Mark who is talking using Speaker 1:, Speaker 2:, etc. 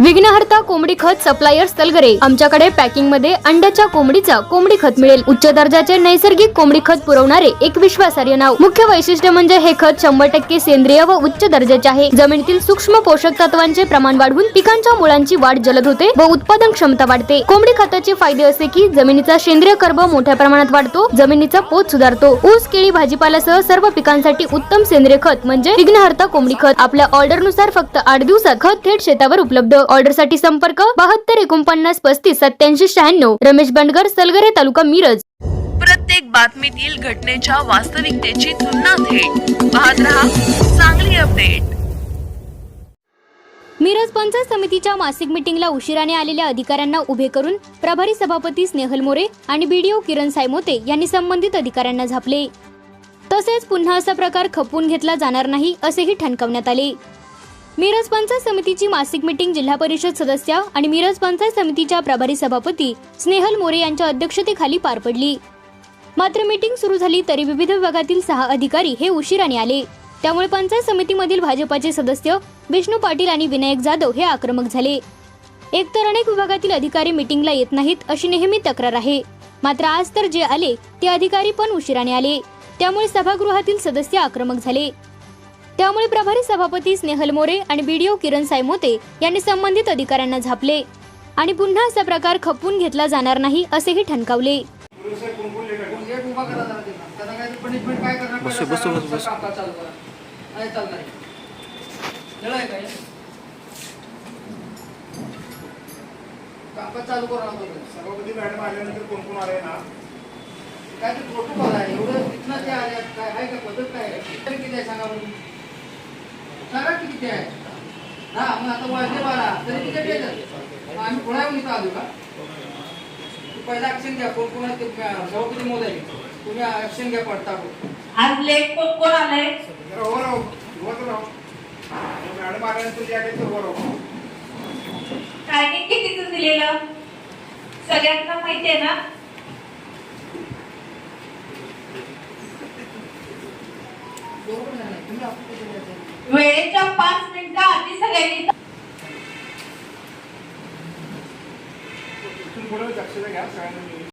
Speaker 1: विघ्नहर्ता कोंबडी खत सप्लायर तलगरे। आमच्याकडे पॅकिंग मध्ये अंड्याच्या कोंबडीचा कोंबडी खत मिळेल। उच्च दर्जाचे नैसर्गिक कोंबडी खत पुरवणारे एक विश्वासार्ह नाव। मुख्य वैशिष्ट्य म्हणजे हे खत 100% सेंद्रिय व उच्च दर्जाचे आहे। जमिनीतील सूक्ष्म पोषक तत्वांचे प्रमाण वाढवून पिकांच्या मुळांची वाढ जलद होते व उत्पादन क्षमता वाढते। कोंबडी खताचे फायदे असे की जमिनीचा सेंद्रिय कर्ब मोठ्या प्रमाणात वाढतो, जमिनीचा पोत सुधारतो। ऊस, केळी, भाजीपाल्यासह सर्व पिकांसाठी उत्तम सेंद्रिय खत म्हणजे विघ्नहर्ता कोंबडी खत। आपल्या ऑर्डर नुसार फक्त 8 दिवसात खत थेट शेतावर उपलब्ध। ऑर्डर साठी संपर्क 72 49 35 87 96। रमेश बंडगर, सलगरे, तालुका मिरज।
Speaker 2: प्रत्येक बातमीतील घटनेच्या वास्तविकतेची तुलना थेट पाहत रहा चांगली अपडेट।
Speaker 1: मिरज पंचायत समितीच्या मासिक मीटिंगला उशिराने आलेल्या अधिकाऱ्यांना उभे करून प्रभारी सभापती स्नेहल मोरे आणि बीडीओ किरण सायमोते यांनी संबंधित अधिकाऱ्यांना झापले। तसेच पुन्हा असा प्रकार खपवून घेतला जाणार नाही असेही ठणकावण्यात आले। मिरज पंचायत समितीची मासिक मीटिंग जिल्हा परिषद सदस्य आणि मिरज पंचायत समितीच्या प्रभारी सभापती स्नेहल मोरे यांच्या अध्यक्षतेखाली पार पडली। मात्र मीटिंग सुरू झाली तरी विविध विभागातील 6 अधिकारी हे उशिराने आले। त्यामुळे पंचायत समितीमधील भाजपाचे सदस्य विष्णू पाटील आणि विनायक जाधव हे आक्रमक झाले। एकतर अनेक विभागातील अधिकारी मीटिंगला येत नाहीत अशी नेहमी तक्रार आहे, मात्र आज तर जे आले ते अधिकारी पण उशिराने आले, त्यामुळे सभागृहातील सदस्य आक्रमक झाले। त्यामुळे प्रभारी सभापती स्नेहल मोरे आणि बीडीओ किरण सायमोते यांनी संबंधित अधिकाऱ्यांना झापले आणि पुन्हा असा प्रकार खपवून घेतला जाणार नाही असेही ठणकावले।
Speaker 3: चालू करा सभापती मॅडम आल्यानंतर कोण कोण आले ना काय ते प्रोटोकॉल आहे एवढं कितना ते आले काय आहे का पद्धत काय आहे तरी किती आहे सांगा बरं सांगा किती आहे हा मग आता वाजले 12 तरी किती येतात आम्ही पुन्हा येऊन इथं आलो का पहिला ऍक्शन घ्या कोण कोण सभापती महोदय तुम्ही ऍक्शन घ्या पडता
Speaker 4: आज लेट कोण आले
Speaker 3: मॅडम आल्यानंतर जे आले तर बरोबर
Speaker 4: टायमिंग कितीचं दिलेलं सगळ्यांना माहिती आहे ना। वेळेच्या 5 मिनिटं आधी सगळ्यांनी
Speaker 3: इथून पुढे लक्ष द्या सगळ्यांना।